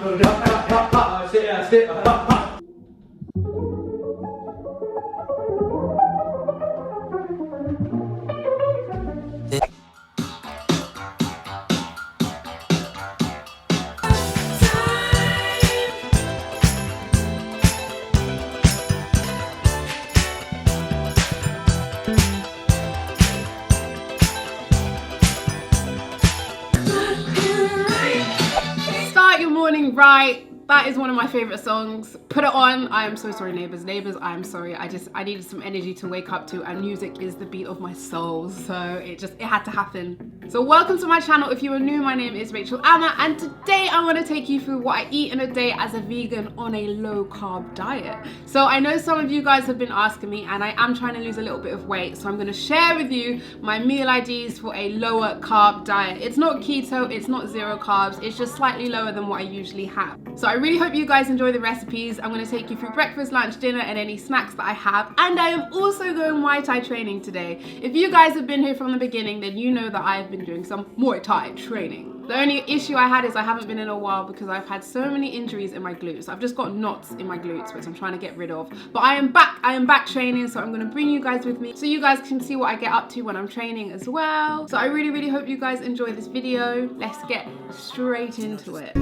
Start your morning right. That is one of my favorite songs. Put it on. I am so sorry, neighbors. Neighbors, I am sorry. I needed some energy to wake up to, and music is the beat of my soul. So it had to happen. So welcome to my channel. If you are new, my name is Rachelama, and today I want to take you through what I eat in a day as a vegan on a low carb diet. So I know some of you guys have been asking me, and I am trying to lose a little bit of weight. So I'm going to share with you my meal IDs for a lower carb diet. It's not keto, it's not zero carbs. It's just slightly lower than what I usually have. So I really hope you guys enjoy the recipes. I'm going to take you through breakfast, lunch, dinner, and any snacks that I have. And I am also going Muay Thai training today. If you guys have been here from the beginning, then you know that I've been doing some Muay Thai training. The only issue I had is I haven't been in a while because I've had so many injuries in my glutes. I've just got knots in my glutes, which I'm trying to get rid of. But I am back training, so I'm going to bring you guys with me so you guys can see what I get up to when I'm training as well. So I really hope you guys enjoy this video. Let's get straight into it.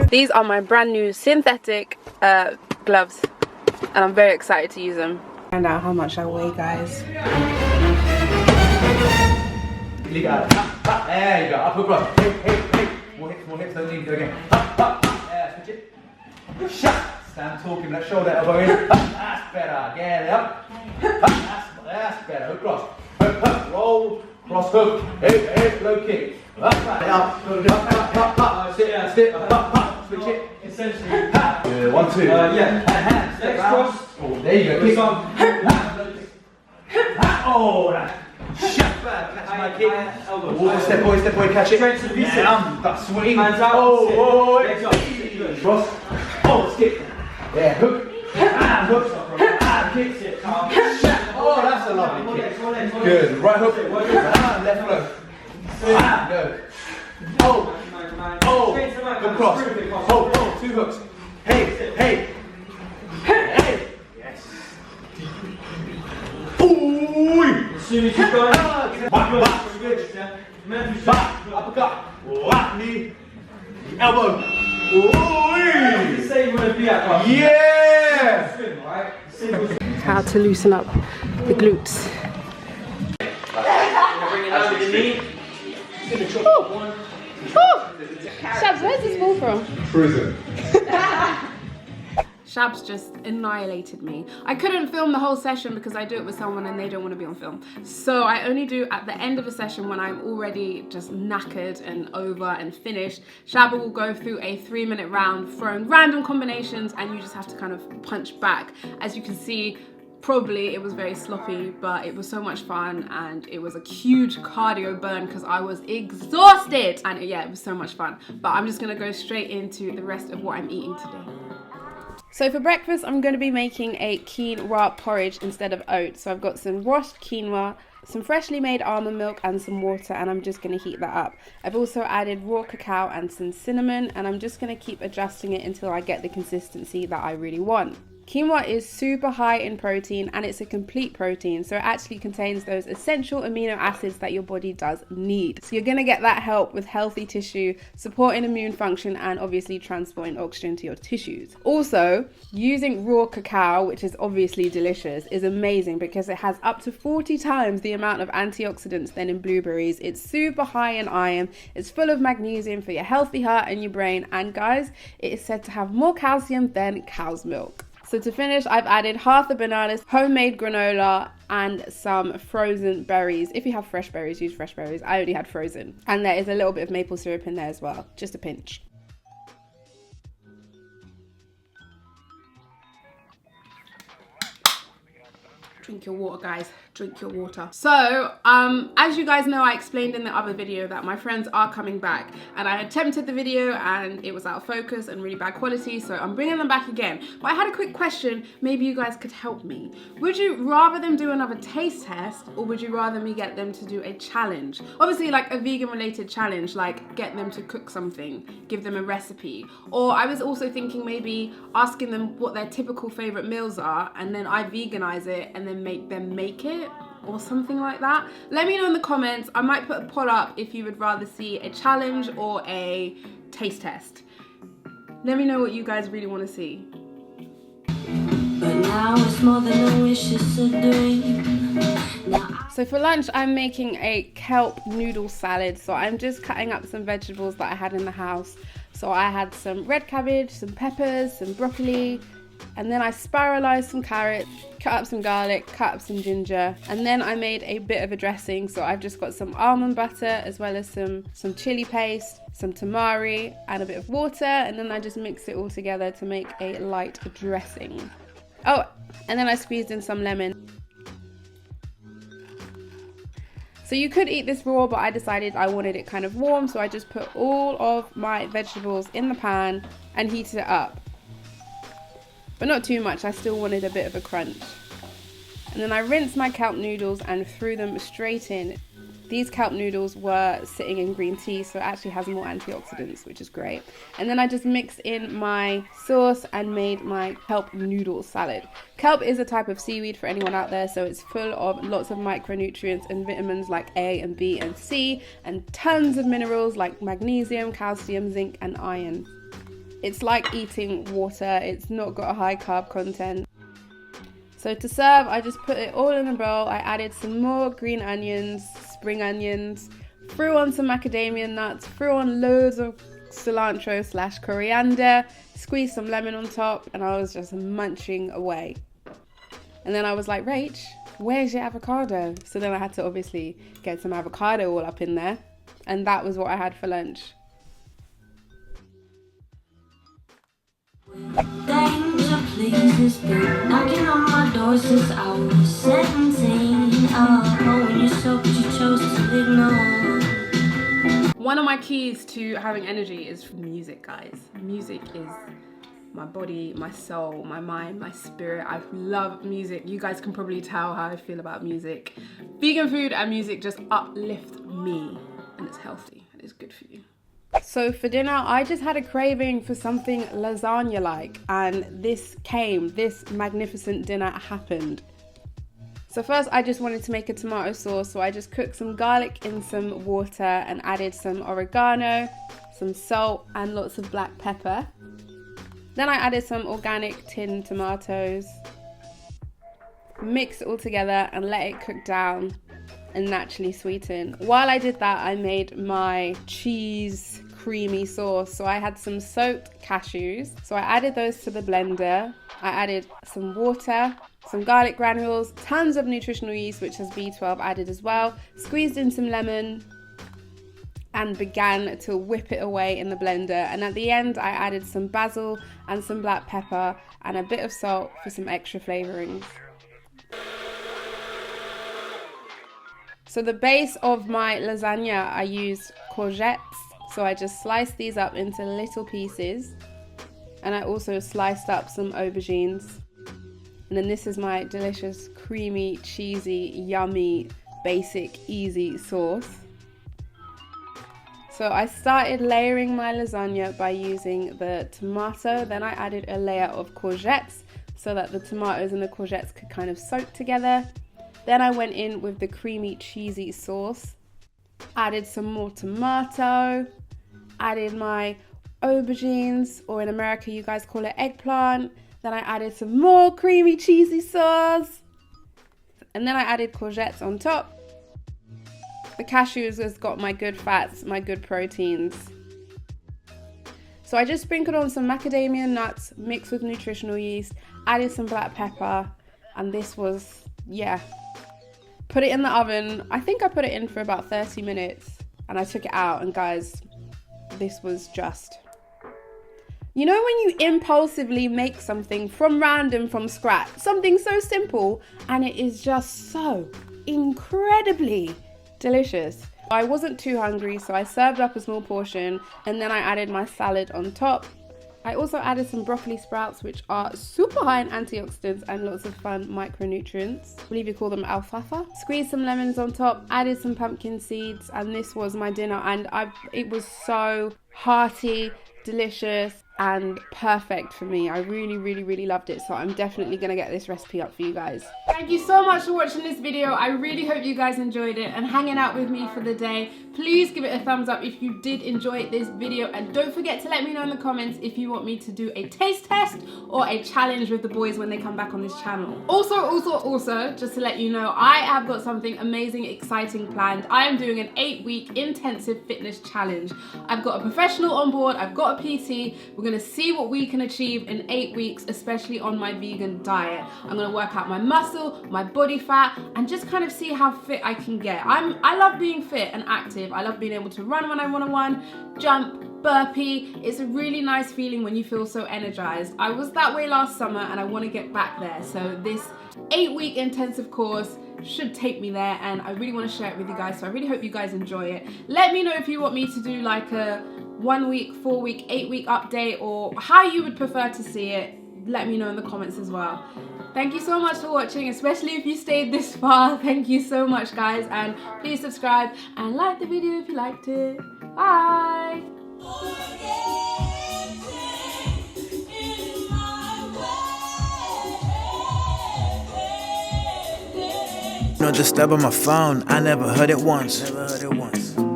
These are my brand new synthetic gloves, and I'm very excited to use them. Find out how much I weigh, guys. There you go, up across. Hey. More hips, don't leave, go again. Yeah, switch it. Shut. Stand talking, let's shoulder elbow in. That's better, get it up. That's better, across. Roll, cross hook, hey, low kick. Up, sit, switch it. Essentially. 1, 2. Hands, legs cross. Oh, there you go. Kick on. Oh, shut back, catch my kick. Oh, step away, catch it. That's swing. Hands out. Oh, legs up. Cross. Oh, skip. Yeah, hook. And hook. And kicks it. Oh, that's a lovely kick. Good. Right hook. And left flow. And go. Oh, good cross. Oh, 2 hooks. Hey. Yes. Ooh. As soon as you go back, uppercut, whack, knee, elbow. Yeah! How to loosen up the glutes. Shabs, where's this ball from? Prison. Shabs just annihilated me. I couldn't film the whole session because I do it with someone and they don't want to be on film. So I only do at the end of a session when I'm already just knackered and over and finished. Shabba will go through a 3-minute round throwing random combinations, and you just have to kind of punch back. As you can see, probably it was very sloppy, but it was so much fun, and it was a huge cardio burn because I was exhausted. And yeah, it was so much fun. But I'm just gonna go straight into the rest of what I'm eating today. So for breakfast, I'm going to be making a quinoa porridge instead of oats. So I've got some washed quinoa, some freshly made almond milk, and some water, and I'm just going to heat that up. I've also added raw cacao and some cinnamon, and I'm just going to keep adjusting it until I get the consistency that I really want. Quinoa is super high in protein, and it's a complete protein, so it actually contains those essential amino acids that your body does need. So you're going to get that help with healthy tissue, supporting immune function, and obviously transporting oxygen to your tissues. Also, using raw cacao, which is obviously delicious, is amazing because it has up to 40 times the amount of antioxidants than in blueberries. It's super high in iron, it's full of magnesium for your healthy heart and your brain, and guys, it is said to have more calcium than cow's milk. So to finish, I've added half the bananas, homemade granola, and some frozen berries. If you have fresh berries, use fresh berries. I only had frozen. And there is a little bit of maple syrup in there as well, just a pinch. Drink your water, guys. drink your water. So, as you guys know, I explained in the other video that my friends are coming back, and I attempted the video and it was out of focus and really bad quality, so I'm bringing them back again. But I had a quick question, maybe you guys could help me. Would you rather them do another taste test, or would you rather me get them to do a challenge? Obviously like a vegan related challenge, like get them to cook something, give them a recipe. Or I was also thinking maybe asking them what their typical favorite meals are, and then I veganize it and then make them make it, or something like that. Let me know in the comments. I might put a poll up if you would rather see a challenge or a taste test. Let me know what you guys really want to see. But now it's more than a wish, it's a dream. So for lunch, I'm making a kelp noodle salad. So I'm just cutting up some vegetables that I had in the house. So I had some red cabbage, some peppers, some broccoli, and then I spiralized some carrots, cut up some garlic, cut up some ginger, and then I made a bit of a dressing. So I've just got some almond butter as well as some chili paste, some tamari, and a bit of water, and then I just mix it all together to make a light dressing. Oh, and then I squeezed in some lemon. So you could eat this raw, but I decided I wanted it kind of warm, so I just put all of my vegetables in the pan and heated it up. But not too much, I still wanted a bit of a crunch. And then I rinsed my kelp noodles and threw them straight in. These kelp noodles were sitting in green tea, so it actually has more antioxidants, which is great. And then I just mixed in my sauce and made my kelp noodle salad. Kelp is a type of seaweed for anyone out there, so it's full of lots of micronutrients and vitamins like A and B and C, and tons of minerals like magnesium, calcium, zinc, and iron. It's like eating water, it's not got a high carb content. So to serve, I just put it all in a bowl. I added some more green onions, spring onions, threw on some macadamia nuts, threw on loads of cilantro / coriander, squeezed some lemon on top, and I was just munching away. And then I was like, Rach, where's your avocado? So then I had to obviously get some avocado all up in there, and that was what I had for lunch. Danger, please, has been knocking on my door since I was 17. Oh, when you so but you chose to ignore. One of my keys to having energy is music, guys. Music is my body, my soul, my mind, my spirit. I love music. You guys can probably tell how I feel about music. Vegan food and music just uplift me, and it's healthy and it's good for you. So for dinner, I just had a craving for something lasagna-like, and this magnificent dinner happened. So first, I just wanted to make a tomato sauce, so I just cooked some garlic in some water and added some oregano, some salt, and lots of black pepper. Then I added some organic tinned tomatoes, mixed it all together and let it cook down and naturally sweeten. While I did that, I made my cheese creamy sauce. So I had some soaked cashews. So I added those to the blender. I added some water, some garlic granules, tons of nutritional yeast, which has B12 added as well, squeezed in some lemon, and began to whip it away in the blender. And at the end, I added some basil and some black pepper and a bit of salt for some extra flavorings. So the base of my lasagna, I used courgettes. So I just sliced these up into little pieces. And I also sliced up some aubergines. And then this is my delicious, creamy, cheesy, yummy, basic, easy sauce. So I started layering my lasagna by using the tomato. Then I added a layer of courgettes so that the tomatoes and the courgettes could kind of soak together. Then I went in with the creamy, cheesy sauce, added some more tomato, added my aubergines, or in America you guys call it eggplant. Then I added some more creamy, cheesy sauce. And then I added courgettes on top. The cashews has got my good fats, my good proteins. So I just sprinkled on some macadamia nuts mixed with nutritional yeast, added some black pepper, and this was, put it in the oven. I think I put it in for about 30 minutes and I took it out, and guys, this was just, you know when you impulsively make something from scratch, something so simple, and it is just so incredibly delicious. I wasn't too hungry, so I served up a small portion and then I added my salad on top. I also added some broccoli sprouts, which are super high in antioxidants and lots of fun micronutrients. I believe you call them alfalfa. Squeezed some lemons on top, added some pumpkin seeds, and this was my dinner. And it was so hearty, delicious, and perfect for me. I really loved it, so I'm definitely gonna get this recipe up for you guys. Thank you so much for watching this video. I really hope you guys enjoyed it and hanging out with me for the day. Please give it a thumbs up if you did enjoy this video, and don't forget to let me know in the comments if you want me to do a taste test or a challenge with the boys when they come back on this channel. Also, just to let you know, I have got something amazing, exciting planned. I am doing an 8-week intensive fitness challenge. I've got a professional on board, I've got a PT. We're gonna see what we can achieve in 8 weeks, especially on my vegan diet. I'm gonna work out my muscle, my body fat, and just kind of see how fit I can get. I love being fit and active. I love being able to run when I want to run, jump, burpee. It's a really nice feeling when you feel so energized. I was that way last summer and I want to get back there. So this 8-week intensive course should take me there, and I really want to share it with you guys. So I really hope you guys enjoy it. Let me know if you want me to do like a 1 week, 4 week, 8 week update, or how you would prefer to see it. Let me know in the comments as well. Thank you so much for watching, especially if you stayed this far. Thank you so much, guys, and please subscribe and like the video if you liked it. Bye. Not disturb on my phone, I never heard it once.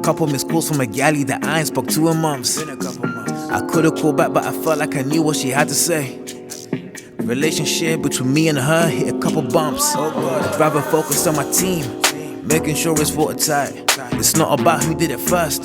Couple missed calls from a galley that I ain't spoke to in months. I could've called back, but I felt like I knew what she had to say. Relationship between me and her hit a couple bumps. I'd rather focus on my team, making sure it's watertight. It's not about who did it first,